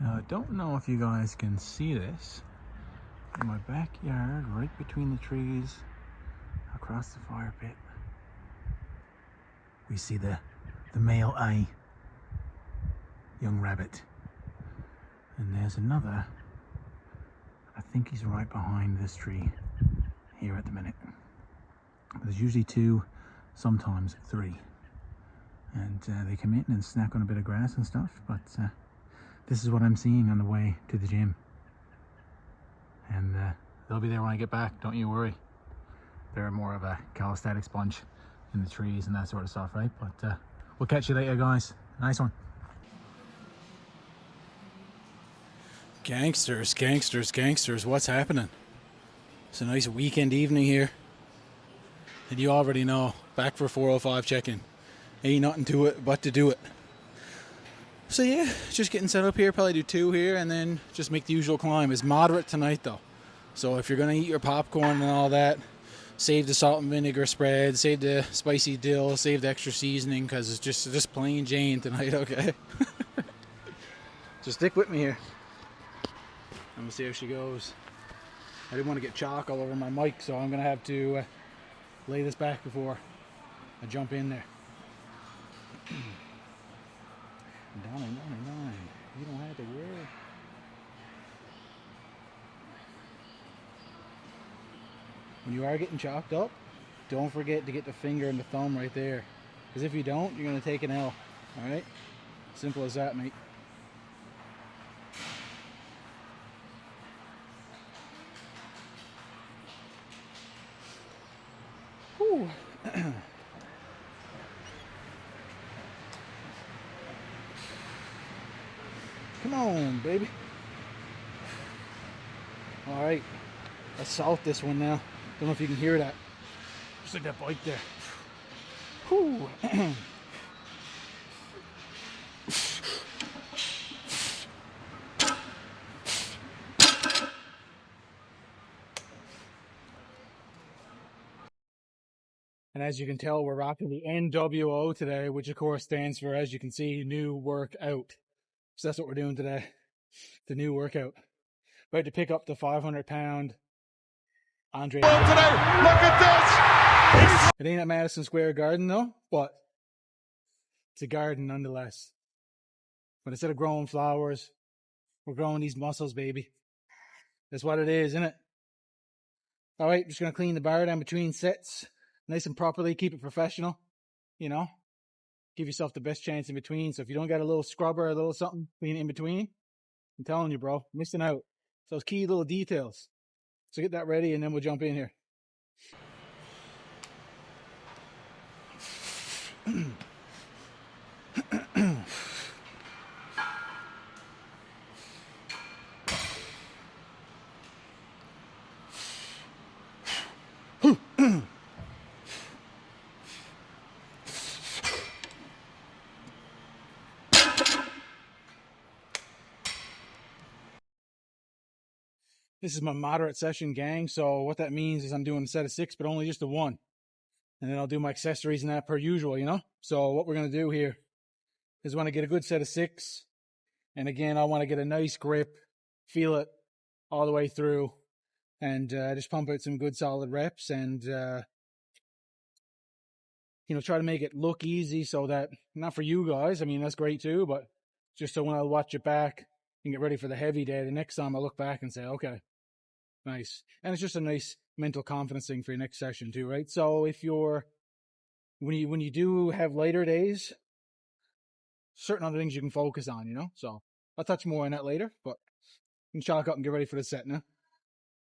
Now, I don't know if you guys can see this. In my backyard, right between the trees, across the fire pit, we see the male eye, young rabbit. And there's another, I think he's right behind this tree here at the minute. There's usually two, sometimes three. And they come in and snack on a bit of grass and stuff, but this is what I'm seeing on the way to the gym. And they'll be there when I get back, don't you worry. They're more of a calisthenics bunch in the trees and that sort of stuff, right? But we'll catch you later, guys. Nice one. Gangsters, gangsters, gangsters, what's happening? It's a nice weekend evening here. And you already know, back for 405 check-in. Ain't nothing to it but to do it. So yeah, just getting set up here, probably do 2 here and then just make the usual climb. It's moderate tonight though. So if you're gonna eat your popcorn and all that, save the salt and vinegar spread, save the spicy dill, save the extra seasoning, because it's just plain Jane tonight, okay? Just stick with me here. I'm gonna see how she goes. I didn't want to get chalk all over my mic, so I'm gonna have to lay this back before I jump in there. Darling, you don't have to worry. When you are getting chalked up, don't forget to get the finger and the thumb right there. Because if you don't, you're going to take an L. Alright? Simple as that, mate. Whew. Come on, baby. Alright. Let's salt this one now. Don't know if you can hear that. Just like that bike there. Whew. And as you can tell, we're rocking the NWO today, which of course stands for, as you can see, new workout. So that's what we're doing today. The new workout. About to pick up the 500-pound Andre. Today, look at this! It ain't at Madison Square Garden though, but it's a garden nonetheless. But instead of growing flowers, we're growing these muscles, baby. That's what it is, isn't it? Alright, just gonna clean the bar down between sets. Nice and properly, keep it professional. You know? Give yourself the best chance in between. So if you don't got a little scrubber or a little something clean in between, I'm telling you, bro, missing out. Those key little details. So get that ready and then we'll jump in here. This is my moderate session, gang. So what that means is I'm doing a set of 6, but only just a 1. And then I'll do my accessories and that per usual, you know? So what we're going to do here is want to get a good set of 6. And again, I want to get a nice grip, feel it all the way through, and just pump out some good solid reps and, you know, try to make it look easy so that, not for you guys, I mean, that's great too, but just so when I watch it back and get ready for the heavy day, the next time I look back and say, okay, nice. And it's just a nice mental confidence thing for your next session too, right? So if you're, when you do have lighter days, certain other things you can focus on, you know? So I'll touch more on that later, but you can chalk up and get ready for the set now.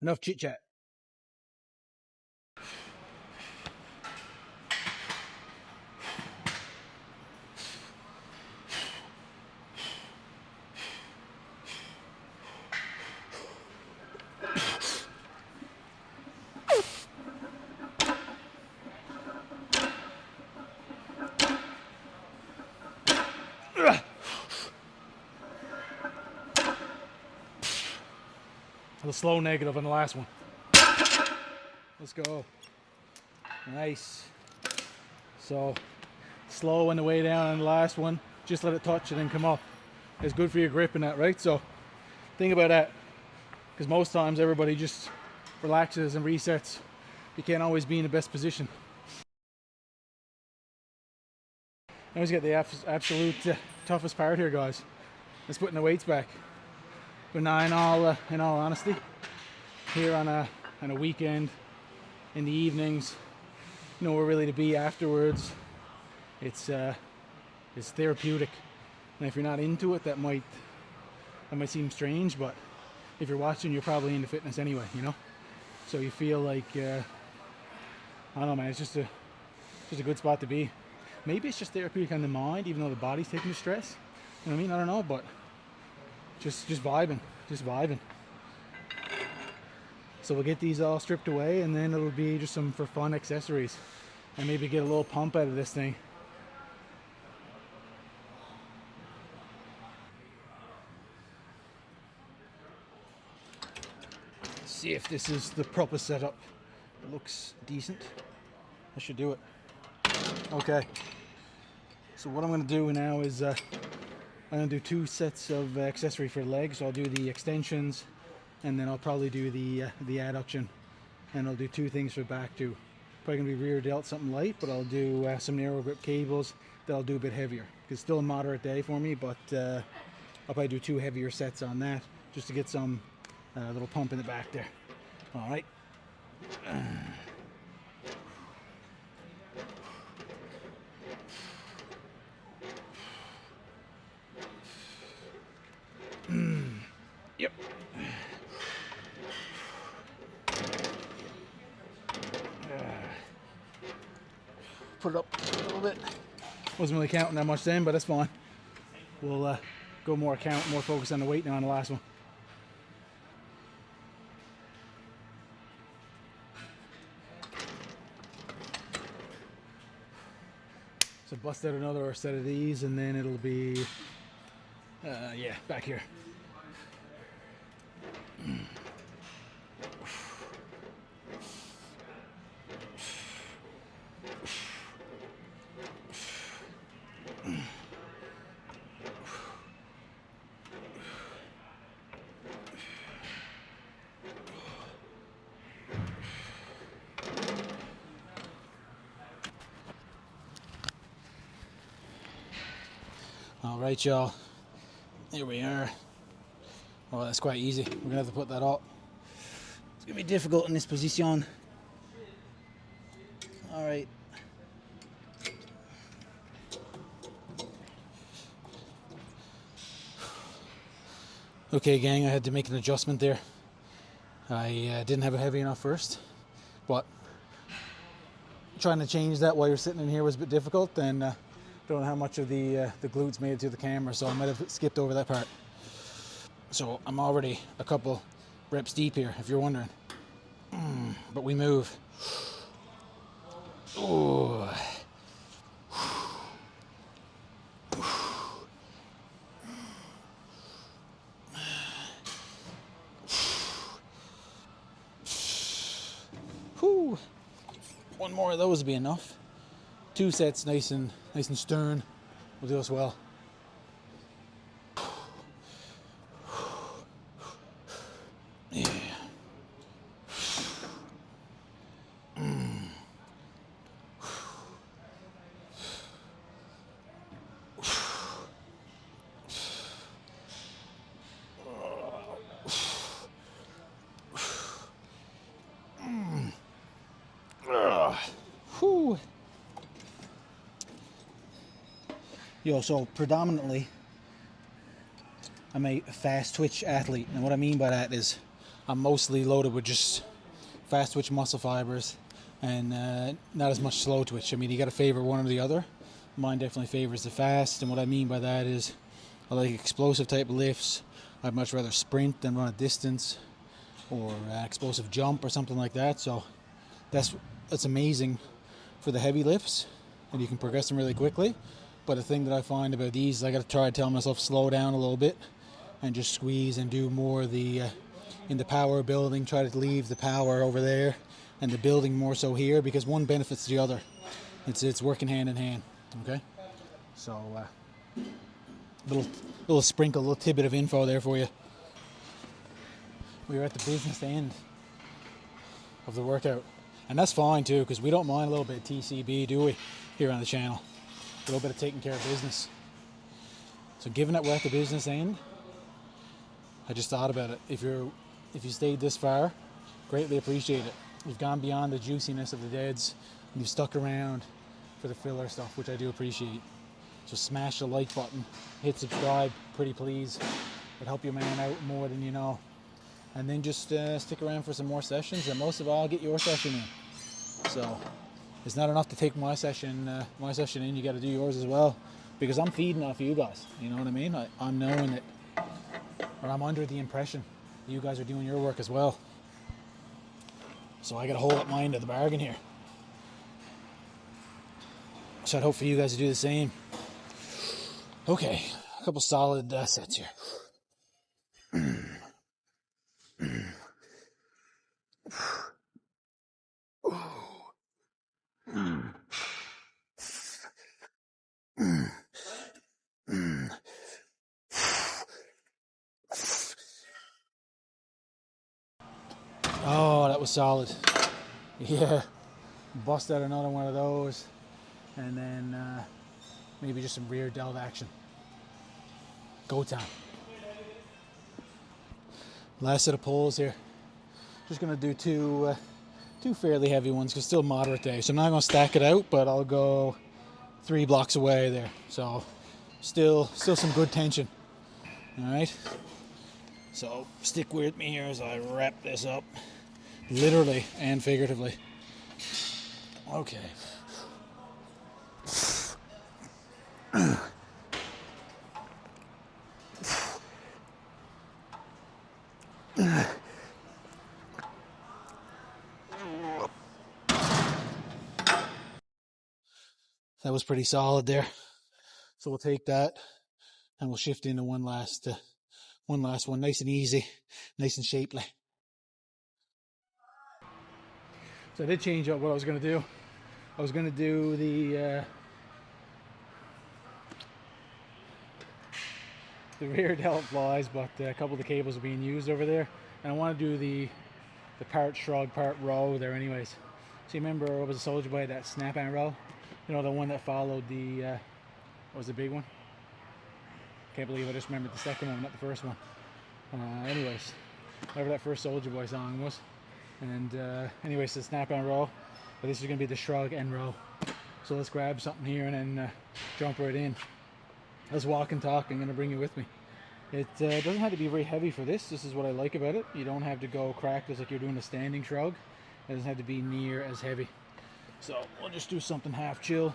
Enough chit chat. The slow negative on the last one. Let's go. Nice. So slow on the way down on the last one. Just let it touch and then come up. is good for your grip and that, right? So think about that, because most times everybody just relaxes and resets. You can't always be in the best position. Now we get the absolute toughest part here, guys. It's putting the weights back. But now, in all honesty, here on a weekend, in the evenings, nowhere really to be afterwards. It's therapeutic, and if you're not into it, that might seem strange. But if you're watching, you're probably into fitness anyway, you know. So you feel like I don't know, man. It's just a good spot to be. Maybe it's just therapeutic on the mind, even though the body's taking the stress. You know what I mean? I don't know, but just vibing. So we'll get these all stripped away, and then it'll be just some for fun accessories, and maybe get a little pump out of this thing. See if this is the proper setup. It looks decent. I should do it. Okay. So what I'm going to do now is I'm going to do 2 sets of accessory for legs. So I'll do the extensions, and then I'll probably do the adduction, and I'll do 2 things for back too. Probably going to be rear delt, something light, but I'll do some narrow grip cables that I'll do a bit heavier. It's still a moderate day for me, but I'll probably do 2 heavier sets on that just to get some little pump in the back there. All right. Yep. Put it up a little bit. Wasn't really counting that much then, but that's fine. We'll go more focus on the weight now on the last one. So bust out another set of these, and then it'll be, yeah, back here. All right, y'all. Here we are. Oh, that's quite easy. We're gonna have to put that up. It's gonna be difficult in this position. All right. Okay, gang, I had to make an adjustment there. I didn't have it heavy enough first, but trying to change that while you're sitting in here was a bit difficult, and don't know how much of the glutes made it to the camera, so I might have skipped over that part. So I'm already a couple reps deep here, if you're wondering. But we move. Ooh. Whew. One more of those would be enough. 2 sets, nice and stern, will do us well. Yeah. Whew. Yo, so predominantly I'm a fast twitch athlete, and what I mean by that is I'm mostly loaded with just fast twitch muscle fibers and not as much slow twitch. I mean, you got to favor one or the other. Mine definitely favors the fast, and what I mean by that is I like explosive type lifts. I'd much rather sprint than run a distance, or explosive jump or something like that. So that's amazing for the heavy lifts, and you can progress them really quickly. But the thing that I find about these is I got to try to tell myself slow down a little bit and just squeeze and do more of the in the power building, try to leave the power over there and the building more so here, because one benefits the other. It's working hand in hand. Okay, so if little sprinkle, little tidbit of info there for you. We were at the business end of the workout, and that's fine too, because we don't mind a little bit of TCB, do we, here on the channel? A little bit of taking care of business. So given that we're at the business end, I just thought about it. If you stayed this far, greatly appreciate it. You've gone beyond the juiciness of the deads, and you've stuck around for the filler stuff, which I do appreciate. So smash the like button, hit subscribe, pretty please. It'd help your man out more than you know. And then just stick around for some more sessions, and most of all, get your session in. So it's not enough to take my session in. You got to do yours as well, because I'm feeding off you guys. You know what I mean? I'm knowing it, or I'm under the impression that you guys are doing your work as well. So I got to hold up my end of the bargain here. So I'd hope for you guys to do the same. Okay, a couple solid sets here. Oh, that was solid. Yeah, bust out another one of those, and then maybe just some rear delt action. Go time. Last set of pulls here. Just gonna do two fairly heavy ones, because still moderate day. So I'm not gonna stack it out, but I'll go 3 blocks away there. So still some good tension. All right. So stick with me here as I wrap this up, literally and figuratively. Okay. That was pretty solid there. So we'll take that and we'll shift into one last one, nice and easy, nice and shapely. So I did change up what I was going to do. I was going to do the rear delt flies, but a couple of the cables are being used over there, and I want to do the part shrug, part row there anyways. So you remember what was the Soldier Boy, that snap and row? You know, the one that followed the, what was the big one? Can't believe I just remembered the second one, not the first one. Anyways, whatever that first Soldier Boy song was. And anyways, the snap and row. But this is going to be the shrug and row. So let's grab something here and then jump right in. Let's walk and talk. I'm going to bring you with me. It doesn't have to be very heavy for this. This is what I like about it. You don't have to go crack this like you're doing a standing shrug. It doesn't have to be near as heavy. So we'll just do something half chill.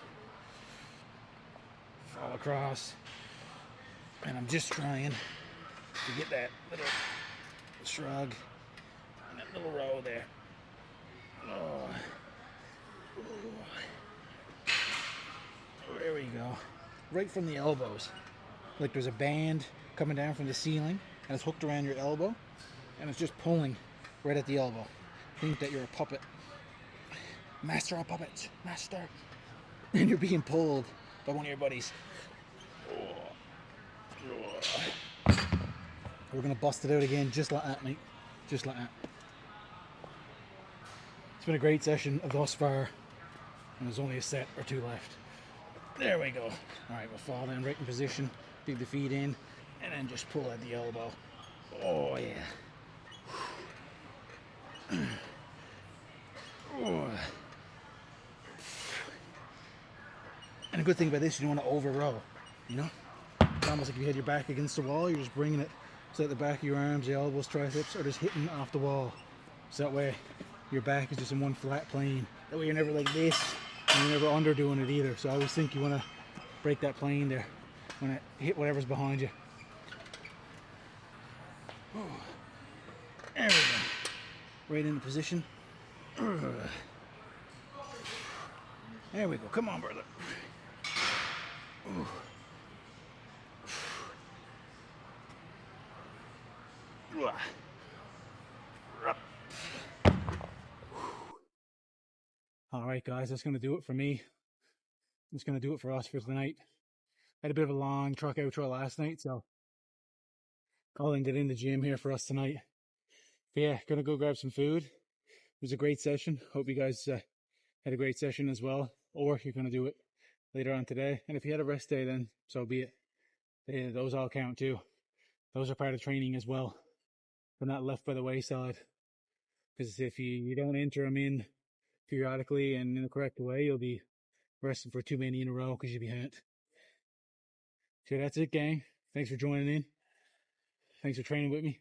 Fall across. And I'm just trying to get that little shrug and that little row there. Oh. There we go. Right from the elbows. Like there's a band coming down from the ceiling and it's hooked around your elbow and it's just pulling right at the elbow. Think that you're a puppet. Master of puppets. Master. And you're being pulled by one of your buddies. We're going to bust it out again just like that, mate. Just like that. It's been a great session thus far, and there's only a set or two left. There we go. Alright, we'll fall down right in position, dig the feet in, and then just pull at the elbow. Oh yeah. Oh. And a good thing about this, you don't want to over row, you know? It's almost like if you had your back against the wall, you're just bringing it so that the back of your arms, the elbows, triceps are just hitting off the wall. So that way your back is just in one flat plane. That way you're never like this, and you're never underdoing it either. So I always think you want to break that plane there when it hit whatever's behind you. Oh. There we go. Right into position. There we go. Come on, brother. Alright guys, that's going to do it for me. That's going to do it for us for tonight. had a bit of a long truck outro last night, so calling it in the gym here for us tonight. But yeah, gonna go grab some food. It was a great session. Hope you guys had a great session as well, or you're gonna do it later on today. And if you had a rest day, then so be it. Those all count too. Those are part of training as well. They're not left by the wayside. Because if you don't enter them in periodically and in the correct way, you'll be resting for too many in a row because you'll be hurt. So that's it, gang. Thanks for joining in. Thanks for training with me.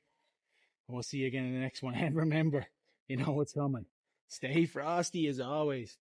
And we'll see you again in the next one. And remember, you know what's coming. Stay frosty as always.